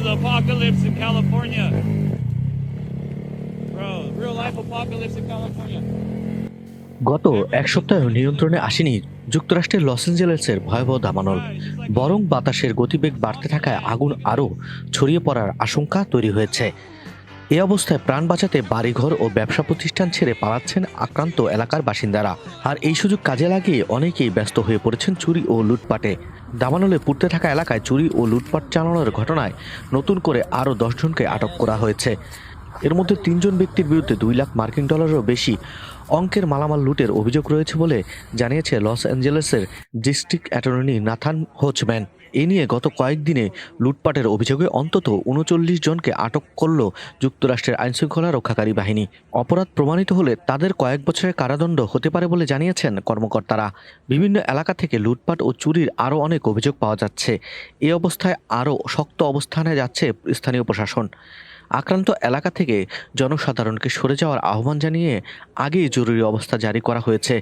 the apocalypse in California. Bro, real life apocalypse in California. গত এক সপ্তাহ নিয়ন্ত্রণে আসেনি যুক্তরাষ্ট্রের লস অ্যাঞ্জেলেসের ভয়াবহ দাবানল। বরং বাতাসের গতিবেগ বাড়তে থাকায় আগুন আরও ছড়িয়ে পড়ার আশঙ্কা তৈরি হয়েছে। এ অবস্থায় প্রাণ বাঁচাতে বাড়িঘর ও ব্যবসা প্রতিষ্ঠান ছেড়ে পালাচ্ছেন আক্রান্ত এলাকার বাসিন্দারা। আর এই সুযোগ কাজে লাগিয়ে অনেকেই ব্যস্ত হয়ে পড়েছেন চুরি ও লুটপাটে। দাবানলে পুড়তে থাকা এলাকায় চুরি ও লুটপাট চালানোর ঘটনায় নতুন করে আরও 10 জনকে আটক করা হয়েছে। এর মধ্যে 3 জন ব্যক্তির বিরুদ্ধে 2 লাখ মার্কিন ডলারেরও বেশি অঙ্কের মালামাল লুটের অভিযোগ রয়েছে বলে জানিয়েছে লস অ্যাঞ্জেলেসের ডিস্ট্রিক্ট অ্যাটর্নি নাথান হোচম্যান। এ নিয়ে গত কয়েকদিনে লুটপাটের অভিযোগে অন্তত 39 জনকে আটক করল যুক্তরাষ্ট্রের আইনশৃঙ্খলা রক্ষাকারী বাহিনী। অপরাধ প্রমাণিত হলে তাদের কয়েক বছরের কারাদণ্ড হতে পারে বলে জানিয়েছেন কর্মকর্তারা। বিভিন্ন এলাকা থেকে লুটপাট ও চুরির আরও অনেক অভিযোগ পাওয়া যাচ্ছে। এই অবস্থায় আরও শক্ত অবস্থানে যাচ্ছে স্থানীয় প্রশাসন। আক্রান্ত এলাকা থেকে জনসাধারণকে সরে যাওয়ার আহ্বান জানিয়ে আগেই জরুরি অবস্থা জারি করা হয়েছে,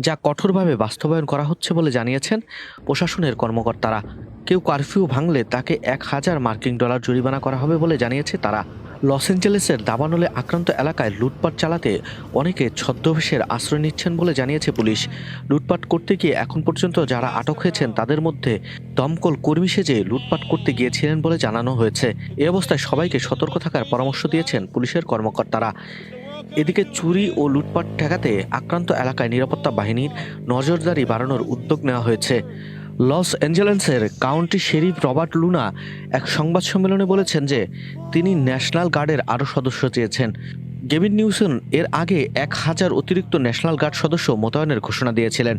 যা কঠোরভাবে বাস্তবায়ন করা হচ্ছে বলে জানিয়েছেন প্রশাসনের কর্মকর্তারা। কেউ কারফিউ ভাঙলে তাকে 1000 মার্কিন ডলার জরিমানা করা হবে বলে জানিয়েছে তারা। লস অ্যাঞ্জেলেসের দাবানলে আক্রান্ত এলাকায় লুটপাট চালাতে অনেকে ছদ্মবেশের আশ্রয় নিচ্ছেন বলে জানিয়েছে পুলিশ। লুটপাট করতে গিয়ে এখন পর্যন্ত যারা আটক হয়েছেন তাদের মধ্যে দমকল কর্মী সেজে লুটপাট করতে গিয়েছিলেন বলে জানানো হয়েছে। এ অবস্থায় সবাইকে সতর্ক থাকার পরামর্শ দিয়েছেন পুলিশের কর্মকর্তারা। এদিকে চুরি ও লুটপাট ঠেকাতে আক্রান্ত এলাকায় নিরাপত্তা বাহিনীর নজরদারি বাড়ানোর উদ্যোগ নেওয়া হয়েছে। লস অ্যাঞ্জেলেসের কাউন্টি শেরিফ রবার্ট লুনা এক সংবাদ সম্মেলনে বলেছেন যে তিনি ন্যাশনাল গার্ডের আরও সদস্য চেয়েছেন। গেভিন নিউসন এর আগে 1000 অতিরিক্ত ন্যাশনাল গার্ড সদস্য মোতায়েনের ঘোষণা দিয়েছিলেন।